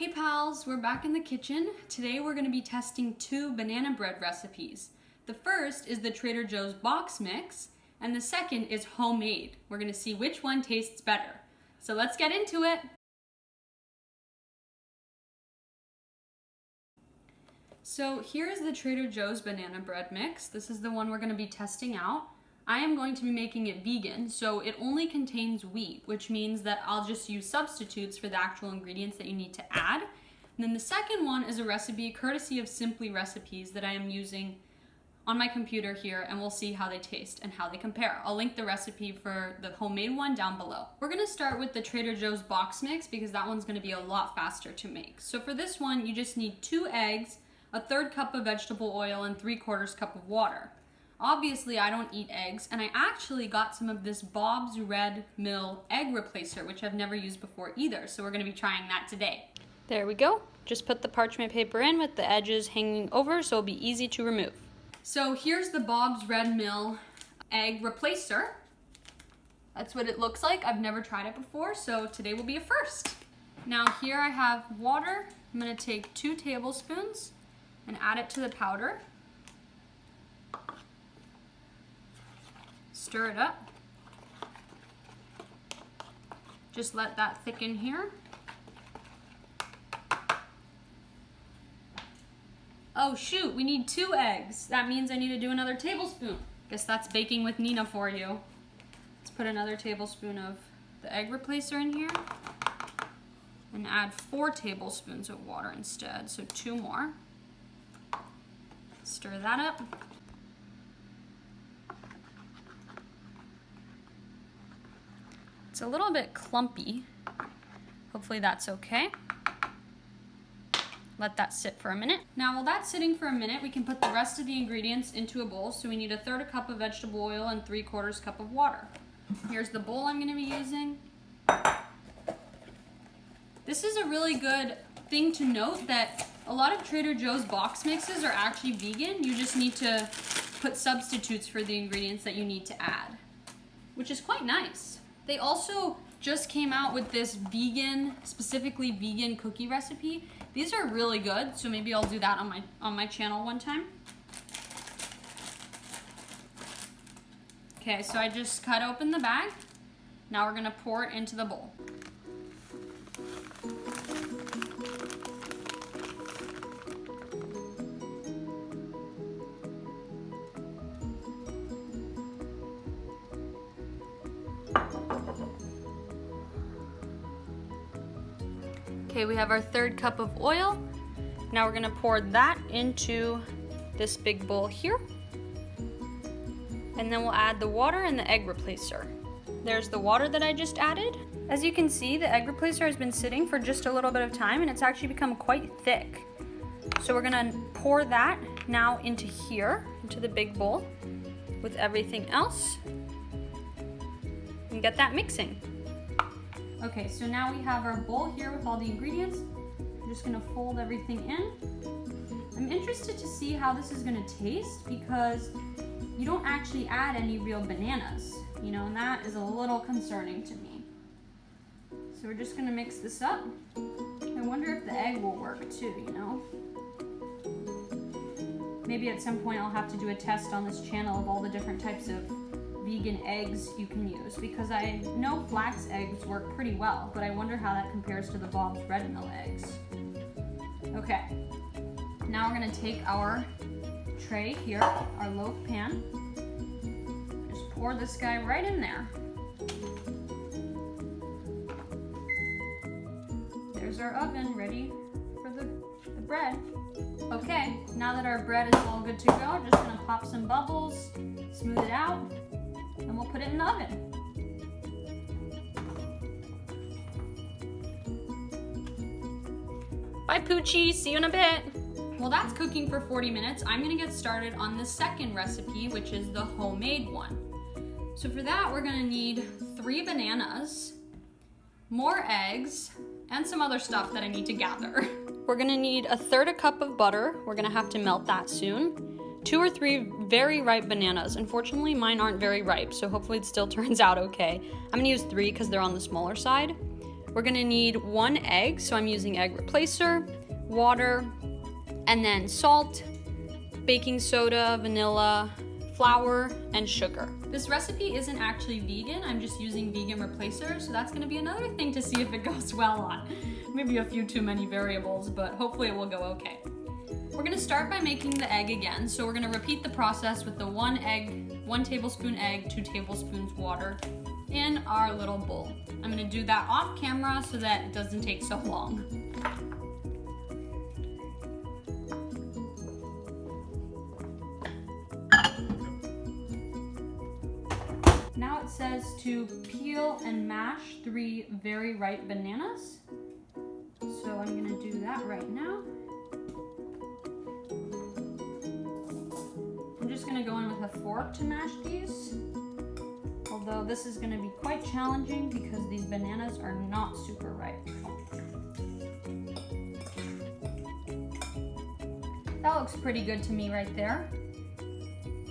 Hey pals, we're back in the kitchen. Today we're going to be testing two banana bread recipes. The first is the Trader Joe's box mix, and the second is homemade. We're going to see which one tastes better. So let's get into it. So here's the Trader Joe's banana bread mix. This is the one we're going to be testing out. I am going to be making it vegan, so it only contains wheat, which means that I'll just use substitutes for the actual ingredients that you need to add. And then the second one is a recipe courtesy of Simply Recipes that I am using on my computer here, and we'll see how they taste and how they compare. I'll link the recipe for the homemade one down below. We're gonna start with the Trader Joe's box mix because that one's gonna be a lot faster to make. So for this one, you just need 2 eggs, a 1/3 cup of vegetable oil, and 3/4 cup of water. Obviously, I don't eat eggs, and I actually got some of this Bob's Red Mill egg replacer, which I've never used before either, so we're gonna be trying that today. There we go. Just put the parchment paper in with the edges hanging over so it'll be easy to remove. So here's the Bob's Red Mill egg replacer. That's what it looks like. I've never tried it before, so today will be a first. Now here I have water. I'm gonna take 2 tablespoons and add it to the powder. Stir it up. Just let that thicken here. Oh shoot, we need 2 eggs. That means I need to do another tablespoon. Guess that's baking with Nina for you. Let's put another tablespoon of the egg replacer in here and add 4 tablespoons of water instead, so 2 more. Stir that up. It's a little bit clumpy. Hopefully that's okay. Let that sit for a minute. Now while that's sitting for a minute, we can put the rest of the ingredients into a bowl. So we need a 1/3 cup of vegetable oil and 3/4 cup of water. Here's the bowl I'm gonna be using. This is a really good thing to note that a lot of Trader Joe's box mixes are actually vegan. You just need to put substitutes for the ingredients that you need to add, which is quite nice. They also just came out with this vegan, specifically vegan cookie recipe. These are really good, so maybe I'll do that on my channel one time. Okay, so I just cut open the bag. Now we're gonna pour it into the bowl. Okay, we have our 1/3 cup of oil. Now we're gonna pour that into this big bowl here. And then we'll add the water and the egg replacer. There's the water that I just added. As you can see, the egg replacer has been sitting for just a little bit of time and it's actually become quite thick. So we're gonna pour that now into here, into the big bowl with everything else and get that mixing. Okay, so now we have our bowl here with all the ingredients. I'm just gonna fold everything in. I'm interested to see how this is gonna taste because you don't actually add any real bananas, and that is a little concerning to me. So we're just gonna mix this up. I wonder if the egg will work too, Maybe at some point I'll have to do a test on this channel of all the different types of vegan eggs you can use, because I know flax eggs work pretty well, but I wonder how that compares to the Bob's Red Mill eggs. Okay, now we're gonna take our tray here, our loaf pan, just pour this guy right in there. There's our oven ready for the bread. Okay, now that our bread is all good to go, I'm just gonna pop some bubbles, smooth it out, and we'll put it in the oven. Bye Poochie, see you in a bit. Well, that's cooking for 40 minutes. I'm gonna get started on the second recipe, which is the homemade one. So for that, we're gonna need 3 bananas, more eggs, and some other stuff that I need to gather. We're gonna need a 1/3 cup of butter. We're gonna have to melt that soon. 2 or 3 very ripe bananas. Unfortunately, mine aren't very ripe, so hopefully it still turns out okay. I'm gonna use 3 because they're on the smaller side. We're gonna need 1 egg, so I'm using egg replacer, water, and then salt, baking soda, vanilla, flour, and sugar. This recipe isn't actually vegan, I'm just using vegan replacer, so that's gonna be another thing to see if it goes well on. Maybe a few too many variables, but hopefully it will go okay. We're gonna start by making the egg again, so we're gonna repeat the process with the 1 egg, 1 tablespoon egg, 2 tablespoons water in our little bowl. I'm gonna do that off camera so that it doesn't take so long. Now it says to peel and mash 3 very ripe bananas. So I'm gonna do that right now. I'm just gonna go in with a fork to mash these. Although this is gonna be quite challenging because these bananas are not super ripe. That looks pretty good to me right there.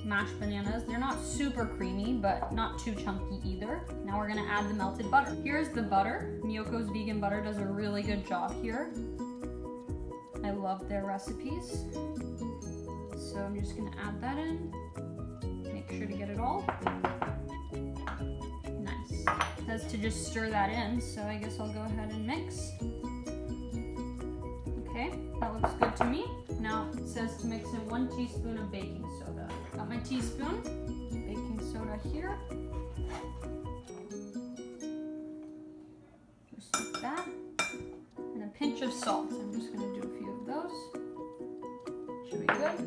Mashed bananas. They're not super creamy, but not too chunky either. Now we're gonna add the melted butter. Here's the butter. Miyoko's Vegan Butter does a really good job here. I love their recipes. So I'm just gonna add that in. Make sure to get it all. Nice. It says to just stir that in, so I guess I'll go ahead and mix. Okay, that looks good to me. Now it says to mix in 1 teaspoon of baking soda. Got my teaspoon, baking soda here. Just like that. And a pinch of salt. I'm just gonna do a few of those. Should be good.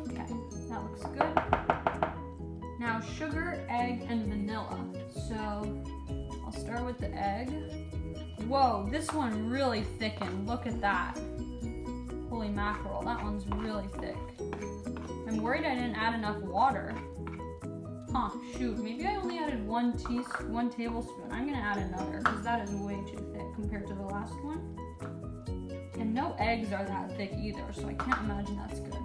Okay, that looks good. Now sugar, egg, and vanilla. So I'll start with the egg. Whoa, this one really thickened. Look at that. Holy mackerel, that one's really thick. I'm worried I didn't add enough water. Huh, shoot, maybe I only added 1 tablespoon. I'm gonna add another because that is way too thick compared to the last one. And no eggs are that thick either, so I can't imagine that's good.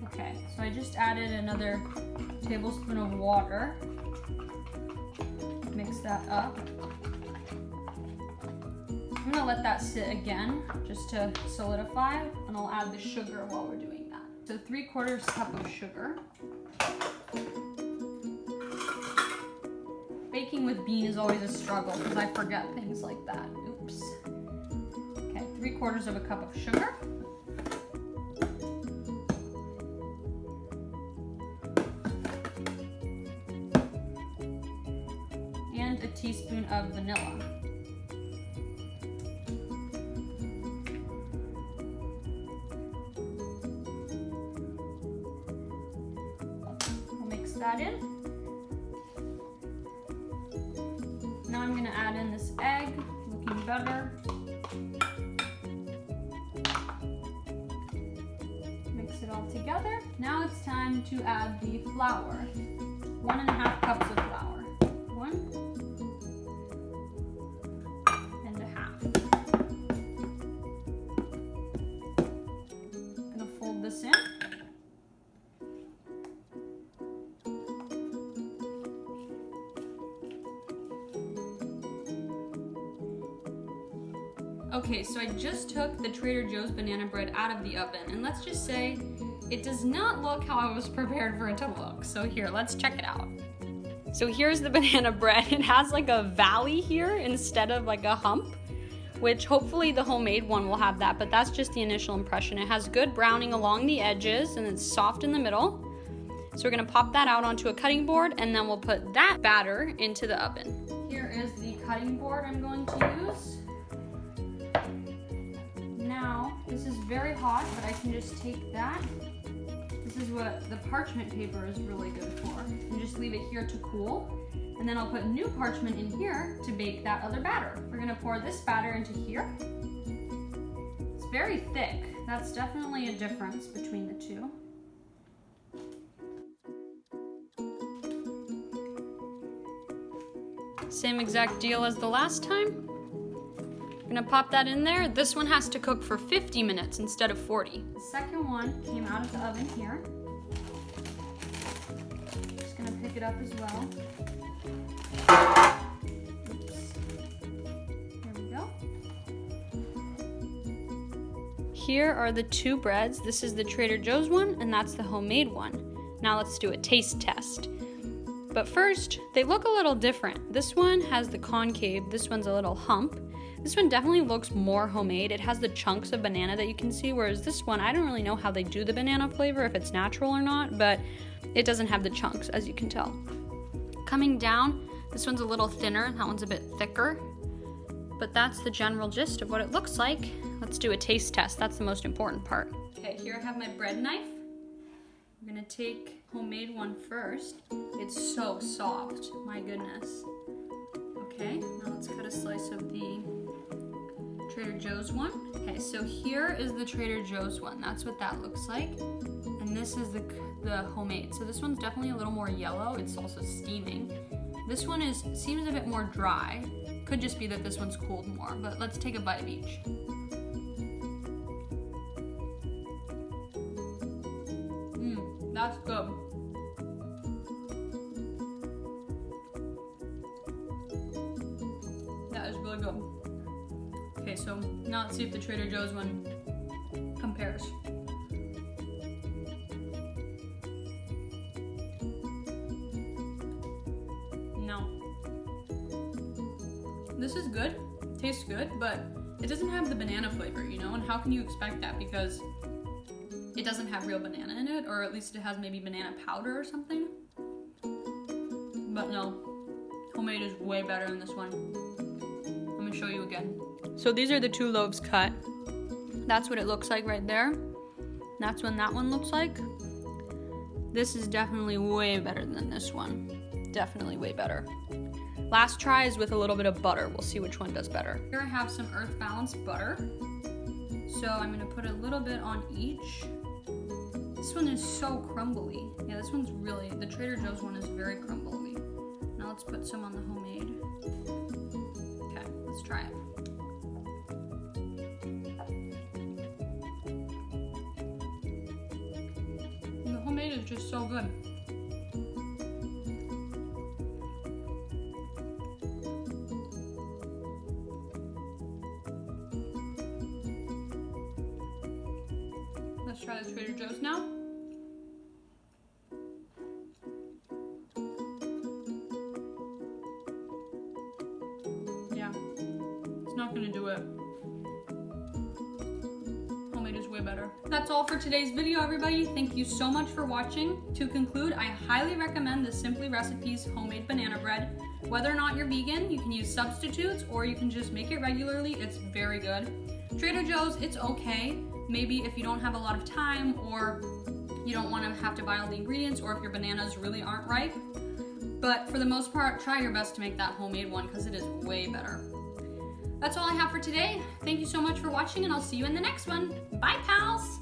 Okay, so I just added another tablespoon of water. Mix that up. I'm gonna let that sit again just to solidify, and I'll add the sugar while we're doing that. So 3/4 cup of sugar. Baking with bean is always a struggle because I forget things like that. Oops. Okay, 3/4 cup of sugar. And a teaspoon of vanilla. That in. Now I'm going to add in this egg, looking better. Mix it all together. Now it's time to add the flour. 1½ cups of flour. 1 1/2. I'm going to fold this in. Okay, so I just took the Trader Joe's banana bread out of the oven, and let's just say it does not look how I was prepared for it to look. So here, let's check it out. So here's the banana bread. It has like a valley here instead of like a hump, which hopefully the homemade one will have that, but that's just the initial impression. It has good browning along the edges and it's soft in the middle. So we're gonna pop that out onto a cutting board, and then we'll put that batter into the oven. Here is the cutting board I'm going to use. Now, this is very hot, but I can just take that. This is what the parchment paper is really good for. And just leave it here to cool. And then I'll put new parchment in here to bake that other batter. We're gonna pour this batter into here. It's very thick. That's definitely a difference between the two. Same exact deal as the last time. I'm gonna pop that in there. This one has to cook for 50 minutes instead of 40. The second one came out of the oven here. gonna pick it up as well. Oops. Here we go. Here are the two breads. This is the Trader Joe's one, and that's the homemade one. Now let's do a taste test. But first, they look a little different. This one has the concave, this one's a little hump. This one definitely looks more homemade. It has the chunks of banana that you can see, whereas this one, I don't really know how they do the banana flavor, if it's natural or not, but it doesn't have the chunks, as you can tell. Coming down, this one's a little thinner, that one's a bit thicker. But that's the general gist of what it looks like. Let's do a taste test. That's the most important part. Okay, here I have my bread knife. I'm gonna take homemade one first. It's so soft, my goodness. Okay, now let's cut a slice of the Trader Joe's one. Okay, so here is the Trader Joe's one. That's what that looks like. And this is the homemade. So this one's definitely a little more yellow. It's also steaming. This one seems a bit more dry. Could just be that this one's cooled more, but let's take a bite of each. That's good. That is really good. Okay, so now let's see if the Trader Joe's one compares. No. This is good, tastes good, but it doesn't have the banana flavor, you know? And how can you expect that? Because it doesn't have real banana in it, or at least it has maybe banana powder or something. But no, homemade is way better than this one. Let me show you again. So these are the two loaves cut. That's what it looks like right there. That's what that one looks like. This is definitely way better than this one. Definitely way better. Last try is with a little bit of butter. We'll see which one does better. Here I have some Earth Balanced butter. So I'm gonna put a little bit on each. This one is so crumbly. Yeah, this one's really, the Trader Joe's one is very crumbly. Now let's put some on the homemade. Okay, let's try it. And the homemade is just so good. Let's try the Trader Joe's now. Yeah, it's not gonna do it. Homemade is way better. That's all for today's video, everybody. Thank you so much for watching. To conclude, I highly recommend the Simply Recipes homemade banana bread. Whether or not you're vegan, you can use substitutes or you can just make it regularly. It's very good. Trader Joe's, it's okay. Maybe if you don't have a lot of time or you don't want to have to buy all the ingredients, or if your bananas really aren't ripe. But for the most part, try your best to make that homemade one because it is way better. That's all I have for today. Thank you so much for watching, and I'll see you in the next one. Bye, pals!